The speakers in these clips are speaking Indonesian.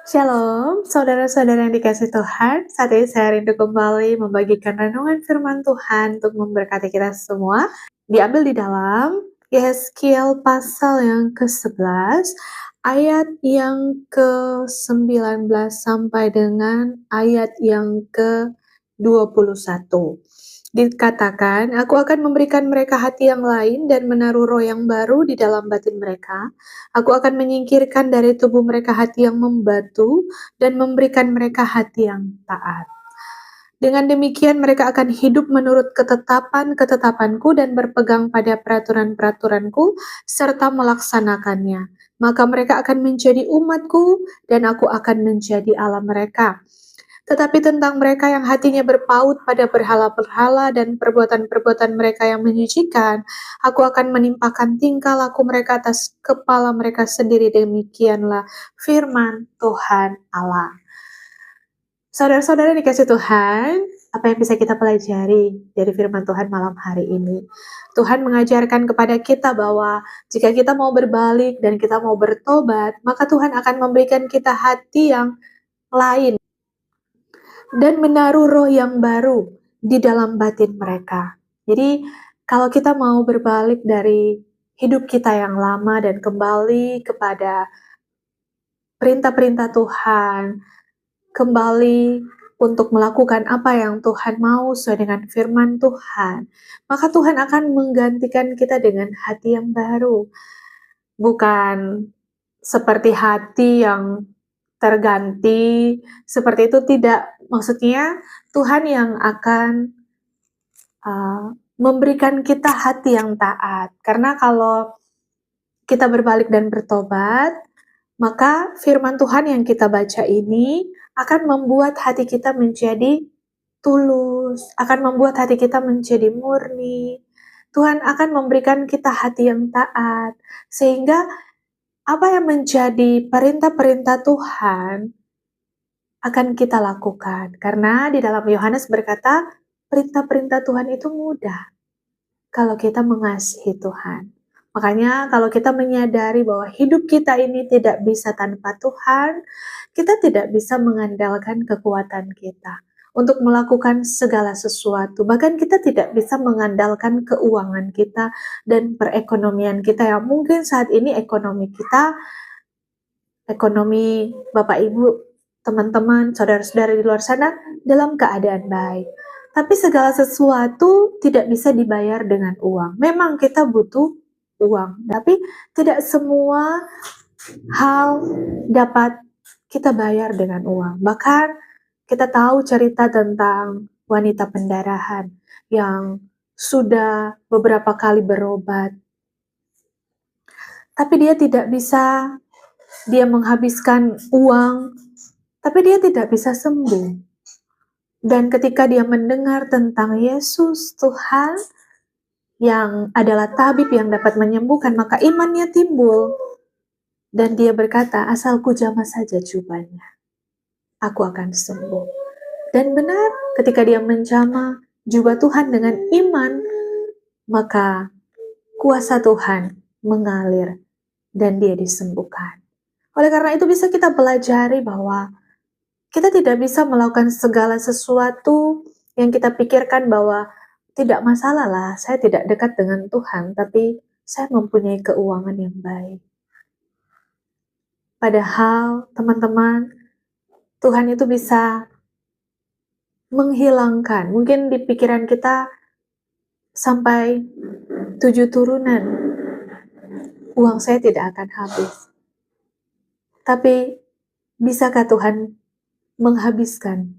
Shalom, saudara-saudara yang dikasih Tuhan. Saat ini saya rindu kembali membagikan renungan firman Tuhan untuk memberkati kita semua. Diambil di dalam Yehezkiel pasal yang ke-11, ayat yang ke-19 sampai dengan ayat yang ke-21. Dikatakan, aku akan memberikan mereka hati yang lain dan menaruh roh yang baru di dalam batin mereka. Aku akan menyingkirkan dari tubuh mereka hati yang membatu dan memberikan mereka hati yang taat. Dengan demikian mereka akan hidup menurut ketetapan-ketetapanku dan berpegang pada peraturan-peraturanku serta melaksanakannya. Maka mereka akan menjadi umatku dan aku akan menjadi Allah mereka. Tetapi tentang mereka yang hatinya berpaut pada berhala-berhala dan perbuatan-perbuatan mereka yang menyucikan, aku akan menimpakan tingkah laku mereka atas kepala mereka sendiri. Demikianlah firman Tuhan Allah. Saudara-saudara dikasih Tuhan, apa yang bisa kita pelajari dari firman Tuhan malam hari ini? Tuhan mengajarkan kepada kita bahwa jika kita mau berbalik dan kita mau bertobat, maka Tuhan akan memberikan kita hati yang lain dan menaruh roh yang baru di dalam batin mereka. Jadi kalau kita mau berbalik dari hidup kita yang lama dan kembali kepada perintah-perintah Tuhan, kembali untuk melakukan apa yang Tuhan mau sesuai dengan firman Tuhan, maka Tuhan akan menggantikan kita dengan hati yang baru. Bukan seperti hati yang terganti, seperti itu tidak. Maksudnya Tuhan yang akan memberikan kita hati yang taat. Karena kalau kita berbalik dan bertobat, maka firman Tuhan yang kita baca ini akan membuat hati kita menjadi tulus, akan membuat hati kita menjadi murni. Tuhan akan memberikan kita hati yang taat, sehingga apa yang menjadi perintah-perintah Tuhan akan kita lakukan. Karena di dalam Yohanes berkata, perintah-perintah Tuhan itu mudah kalau kita mengasihi Tuhan. Makanya kalau kita menyadari bahwa hidup kita ini tidak bisa tanpa Tuhan, kita tidak bisa mengandalkan kekuatan kita untuk melakukan segala sesuatu. Bahkan kita tidak bisa mengandalkan keuangan kita dan perekonomian kita yang mungkin saat ini ekonomi kita, ekonomi Bapak Ibu, teman-teman, saudara-saudara di luar sana dalam keadaan baik. Tapi segala sesuatu tidak bisa dibayar dengan uang. Memang kita butuh uang, tapi tidak semua hal dapat kita bayar dengan uang. Bahkan kita tahu cerita tentang wanita pendarahan yang sudah beberapa kali berobat, tapi dia tidak bisa, dia menghabiskan uang, tapi dia tidak bisa sembuh. Dan ketika dia mendengar tentang Yesus Tuhan yang adalah tabib yang dapat menyembuhkan, maka imannya timbul. Dan dia berkata, asalku jamah saja jubahnya, aku akan sembuh. Dan benar, ketika dia menjamah jubah Tuhan dengan iman, maka kuasa Tuhan mengalir dan dia disembuhkan. Oleh karena itu bisa kita pelajari bahwa kita tidak bisa melakukan segala sesuatu yang kita pikirkan bahwa tidak masalah lah, saya tidak dekat dengan Tuhan, tapi saya mempunyai keuangan yang baik. Padahal, teman-teman, Tuhan itu bisa menghilangkan, mungkin di pikiran kita sampai 7 turunan, uang saya tidak akan habis. Tapi, bisakah Tuhan menghabiskan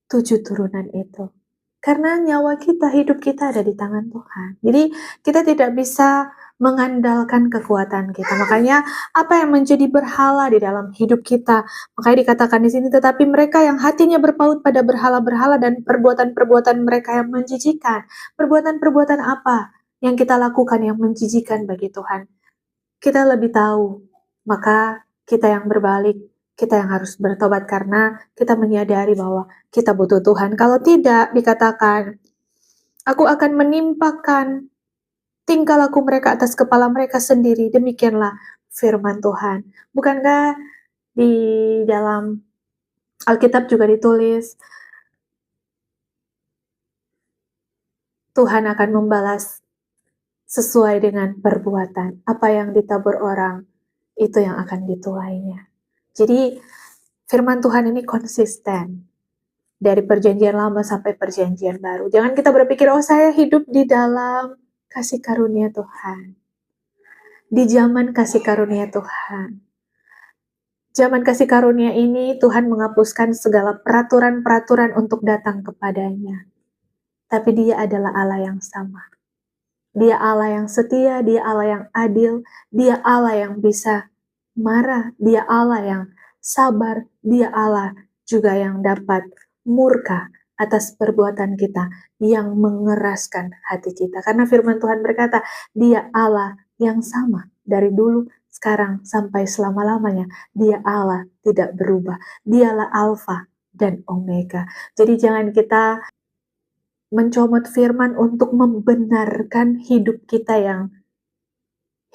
7 turunan itu? Karena nyawa kita, hidup kita ada di tangan Tuhan. Jadi kita tidak bisa mengandalkan kekuatan kita. Makanya apa yang menjadi berhala di dalam hidup kita, makanya dikatakan di sini, tetapi mereka yang hatinya berpaut pada berhala-berhala dan perbuatan-perbuatan mereka yang menjijikan. Perbuatan-perbuatan apa yang kita lakukan yang menjijikan bagi Tuhan? Kita lebih tahu, maka kita yang berbalik, kita yang harus bertobat karena kita menyadari bahwa kita butuh Tuhan. Kalau tidak, dikatakan, aku akan menimpakan tingkah laku mereka atas kepala mereka sendiri. Demikianlah firman Tuhan. Bukankah Di dalam Alkitab juga ditulis, Tuhan akan membalas sesuai dengan perbuatan. Apa yang ditabur orang, itu yang akan dituainya. Jadi firman Tuhan ini konsisten. Dari perjanjian lama sampai perjanjian baru. Jangan kita berpikir, oh saya hidup di dalam kasih karunia Tuhan. Di zaman kasih karunia Tuhan. Zaman kasih karunia ini Tuhan menghapuskan segala peraturan-peraturan untuk datang kepadanya. Tapi Dia adalah Allah yang sama. Dia Allah yang setia, Dia Allah yang adil, Dia Allah yang bisa marah, Dia Allah yang sabar, Dia Allah juga yang dapat murka atas perbuatan kita, yang mengeraskan hati kita. Karena firman Tuhan berkata, Dia Allah yang sama dari dulu, sekarang, sampai selama-lamanya. Dia Allah tidak berubah. Dialah Alfa dan Omega. Jadi jangan kita mencomot firman untuk membenarkan hidup kita yang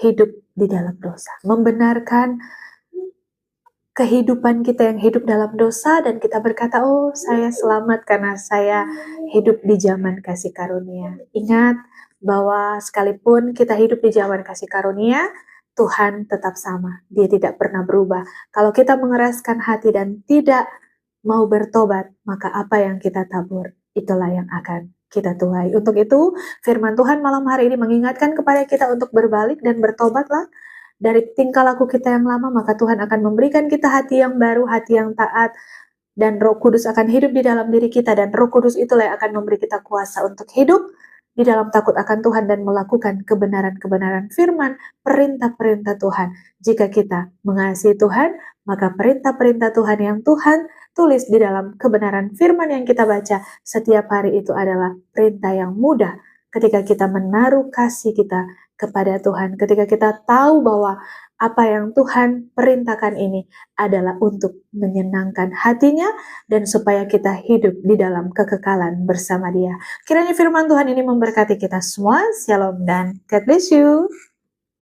hidup di dalam dosa. Membenarkan kehidupan kita yang hidup dalam dosa dan kita berkata, oh saya selamat karena saya hidup di zaman kasih karunia. Ingat bahwa sekalipun kita hidup di zaman kasih karunia, Tuhan tetap sama. Dia tidak pernah berubah. Kalau kita mengeraskan hati dan tidak mau bertobat, maka apa yang kita tabur, itulah yang akan kita tuai. Untuk itu, firman Tuhan malam hari ini mengingatkan kepada kita untuk berbalik dan bertobatlah dari tingkah laku kita yang lama, maka Tuhan akan memberikan kita hati yang baru, hati yang taat, dan Roh Kudus akan hidup di dalam diri kita, dan Roh Kudus itulah yang akan memberi kita kuasa untuk hidup di dalam takut akan Tuhan dan melakukan kebenaran-kebenaran firman, perintah-perintah Tuhan. Jika kita mengasihi Tuhan, maka perintah-perintah Tuhan yang Tuhan tulis di dalam kebenaran firman yang kita baca setiap hari itu adalah perintah yang mudah ketika kita menaruh kasih kita kepada Tuhan, ketika kita tahu bahwa apa yang Tuhan perintahkan ini adalah untuk menyenangkan hatinya dan supaya kita hidup di dalam kekekalan bersama Dia. Kiranya firman Tuhan ini memberkati kita semua. Shalom dan God bless you.